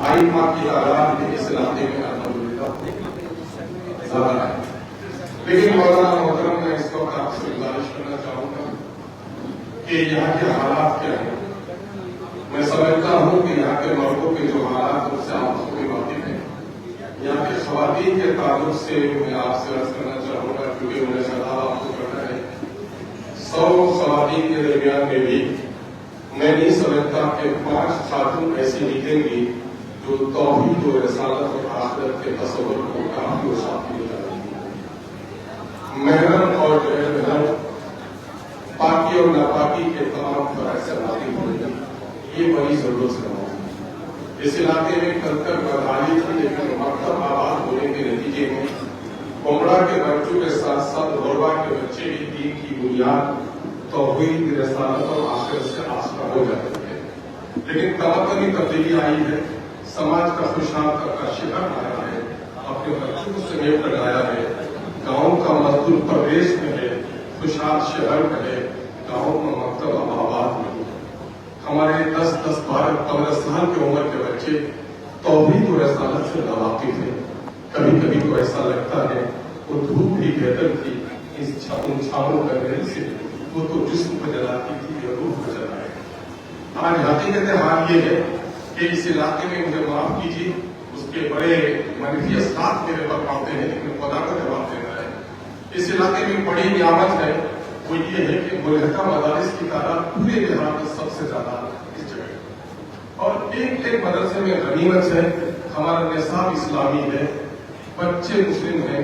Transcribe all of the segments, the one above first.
بھائی ماں کی تعداد بھی اس علاقے میں الحمدللہ زیادہ ہے. لیکن مولانا محترم میں اس وقت آپ سے گزارش کرنا چاہوں گا کہ یہاں کے حالات کیا ہیں. میں سمجھتا ہوں کہ یہاں کے مردوں کے جو حالات ان سے آپ کو بھی واقف ہیں. یہاں کے خواتین کے تعلق سے میں آپ سے عرض کرنا چاہوں گا کیونکہ مجھے خطاب آپ کو کرنا ہے. 100 خواتین کے درمیان میں بھی میں نہیں سمجھتا کہ 5 خاتون ایسی نکلیں گی جو توحید و رسالت اور آخرت کے تصور کو کافی و شافی ہو جائے گی. محرم اور غیر محرم پاکی اور ناپاکی کے تمام فرائض سے واقف ہوں گی. یہ بڑی ضرورت سے ہو. اس علاقے میں کلکر بدحالی تھی لیکن مکتب آباد ہونے کے نتیجے میں عمرہ کے بچوں کے ساتھ ساتھ غربا کے بچے بھی دین کی بنیاد توحید رسالت اور آخرت سے آشنا ہو جاتے ہیں. لیکن تمدنی تبدیلی آئی ہے. سماج کا خوشحال کا شکر آیا ہے. اپنے بچوں کو سمیٹ کر آیا ہے. گاؤں کا مزدور پردیش میں ہے, خوشحال شہر میں ہے, گاؤں میں مکتب آباد میں. ہمارے 10 12 15 سال کی عمر کے بچے توحید و رسالت سے ناواقف ہیں. کبھی کبھی تو ایسا لگتا ہے وہ دھوپ بھی بہتر تھی ان چھاؤں کرنے سے, وہ تو جسم کو جلاتی تھی یا روح کو جلائے. آج حقیقت حال یہ ہے کہ اس علاقے میں مجھے معاف کیجیے اس کے بڑے منفی اثرات میرے پر پڑتے ہیں لیکن خدا کا جواب دینا ہے. اس علاقے میں بڑی نعمت ہے وہ یہ ہے کہ ملحقہ مدارس کی تعداد پورے بہار میں سب سے زیادہ اس جگہ, اور ایک مدرسے میں غنیمت ہے. ہمارا نصاب اسلامی ہے, بچے مسلم ہیں,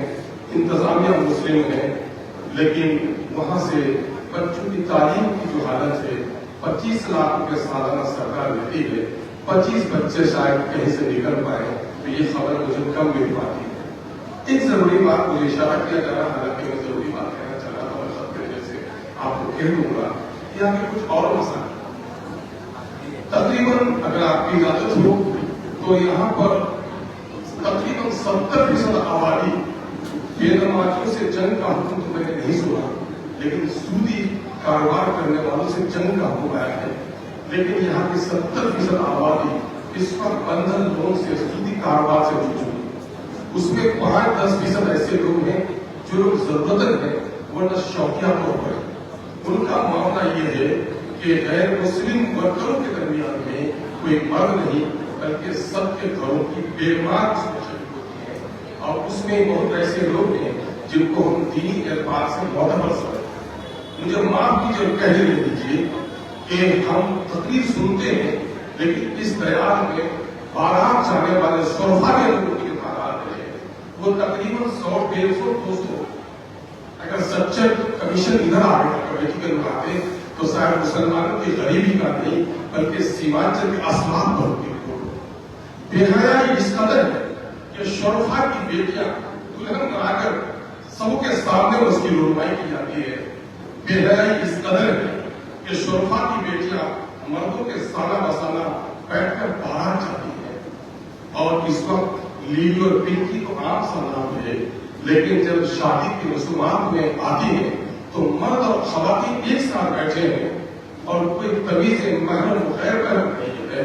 انتظامیہ مسلم ہے, لیکن وہاں سے بچوں کی تعلیم کی جو حالت ہے 25 لاکھ روپے سالانہ سرکار دیتی ہے. 25 بچے شاید کہیں سے نکل پائے تو یہ خبر مجھے کم مل پاتی ہے. ایک ضروری بات مجھے اشارہ کیا جا رہا, حالانکہ میں ضروری بات کہنا چاہ رہا تھا اور سب کے جیسے آپ کو کہہ دوں گا. یہاں کے کچھ اور مسائل تقریباً اگر آپ کی اجازت ہو تو یہاں پر تقریباً 70% آبادی بے نمازیوں سے جنگ کا حکم تو میں نے نہیں سنا, لیکن سودی کاروبار کرنے والوں سے جنگ کا حکم آیا ہے. لیکن یہاں کی 70% آبادی اس وقت بندھن لون سے سودی کاروبار سے جڑ چکی. اس میں 5-10% ایسے لوگ ہیں جو لوگ ضرورت ہے ورنہ شوقیہ طور پر. ان کا معاملہ یہ ہے کہ غیر مسلم ورکروں کے درمیان میں کوئی مرد نہیں بلکہ سب کے گھروں کی بیمار شریک ہوتی ہے, اور اس میں بہت ایسے لوگ ہیں جن کو ہم دینی اعتبار سے معتبر سمجھتے. مجھے معاف کیجیے کہہ لے دیجیے کہ ہم تقریر سنتے ہیں لیکن اس دیار میں بارات جانے والے شرفا کے لوگوں کی تعداد ہے وہ تقریباً 100-150-200. اگر سچا کمیشن ادھر آ گیا کمیٹی کے لوگ آتے تو شاید مسلمانوں کی غریبی کا نہیں بلکہ سیمانچل کے اسباب پر بے حیائی اس قدر ہے کہ شرفا کی بیٹیاں دلہن بنا کر سب کے سامنے اس کی رونمائی کی جاتی ہے. بے حیائی اس قدر ہے کہ شرفا کی بیٹیاں مردوں کے سالہ بسالہ بیٹھ کر بارات جاتی ہے. اور اس وقت لیڈی اور پنکی تو عام سا نام ہے, لیکن جب شادی کی رسومات میں آتی ہے تو مرد اور خواتین ایک ساتھ بیٹھے ہیں اور کوئی تمیز محرم غیر محرم نہیں ہے.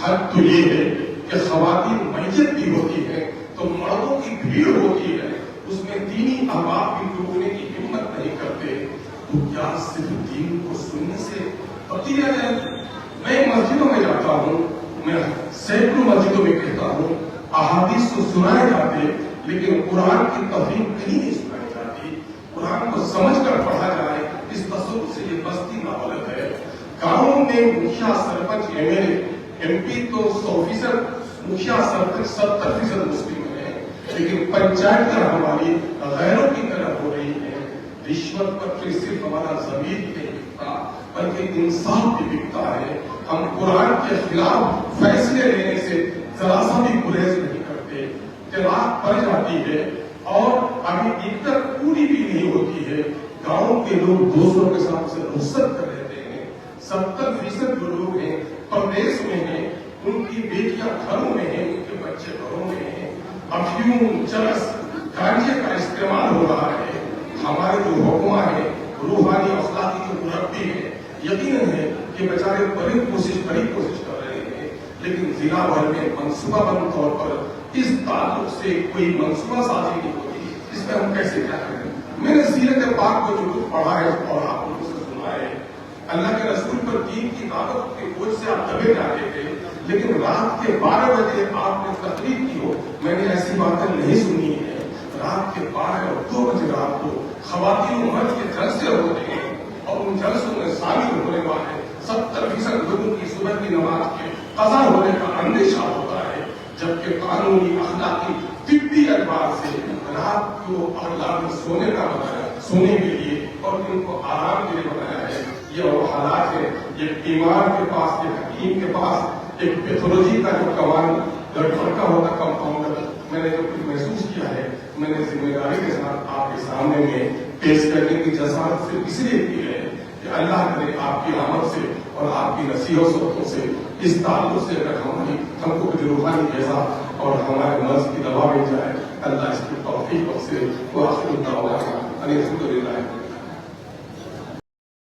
حد تو یہ ہے کہ خواتین میت بھی ہوتی ہے تو مردوں کی بھیڑ ہوتی ہے, اس میں دینی احباب بھی ڈوبنے کی ہمت نہیں کرتے. تو کیا صرف دین کو سننے سے تبدیلی آ جائے؟ میں مسجدوں میں جاتا ہوں, میں سینکڑوں مسجدوں میں کہتا ہوں احادیث تو سنائے جاتے لیکن قرآن کی تفہیم کہیں نہیں سنائی جاتی. قرآن کو سمجھ کر پڑھا جائے اس تصور سے یہ بستی ناولد ہے. گاؤں میں مکھیا سرپنچ MP تو 100%, مکھیا سرپنچ 70% مسلم ہیں, لیکن پنچایت کا ہماری غیروں کی طرح ہو رہی ہے. رشوت پر تو صرف ہمارا ضمیر نہیں بکتا بلکہ انصاف بھی بکتا ہے. ہم قرآن کے خلاف فیصلے لینے سے ذرا سا بھی گریز نہیں کرتے. طلاق پڑ جاتی ہے اور ابھی عدت پوری بھی نہیں ہوتی ہے, گاؤں کے لوگ دوستوں کے ساتھ اسے رخصت کر لیتے ہیں. 70% جو لوگ ہیں پردیش میں ہیں, ان کی بیٹیاں گھروں میں ہیں, ان کے بچے گھروں میں ہیں. افیون چرس گانجے کا استعمال ہو رہا ہے. ہمارے جو حکماں ہیں روحانی اخلاقی جو مربی ہیں یقیناً ہے کہ بیچارے بڑی کوشش کر رہے ہیں لیکن ضلع بھر میں منصوبہ بند طور پر اس تعلق سے کوئی منصوبہ سازی نہیں ہوتی، اس میں ہم کیسے کیا کریں؟ میں نے سیرت پاک کو جو کچھ پڑھا ہے اور آپ لوگوں سے سنا ہے، اللہ کے رسول پر دین کی دعوت کے بوجھ سے آپ دبے جاتے تھے، لیکن رات کے 12 بجے آپ نے تقریر کی ہو، میں نے ایسی باتیں نہیں سنی ہے۔ رات کے 12 اور 2 بجے رات کو خواتین و مرد کے جلسے ہوتے ہیں اور ان جلسوں میں شامل ہونے والے 70% لوگوں کی صبح کی نماز کے قضا ہونے کا اندیشہ ہوتا ہے، جبکہ قانونی اخلاقی طبی اعتبار سے رات کو اللہ نے سونے کا بنایا، سونے کے لیے اور ان کو آرام کے لیے بنایا ہے۔ یہ وہ حالات ہے، ایک بیمار کے پاس، ایک حکیم کے پاس ایک پیتھولوجی کا جو کمان لڑکا ہوتا کمپاؤنڈر، میں نے جو کچھ محسوس کیا ہے، میں نے ذمہ داری کے ساتھ آپ کے سامنے میں پیش کرنے کی جسارت صرف اس لیے کی ہے کہ اللہ کرے آپ کی آمد سے اور آپ کی نصیحتوں سے، اس تعلق سے اگر ہم کو کچھ روحانی غذا اور ہمارے مرض کی دوا مل جائے، اللہ اس کی توفیق سے وہ آخر الدعوانا الحمدللہ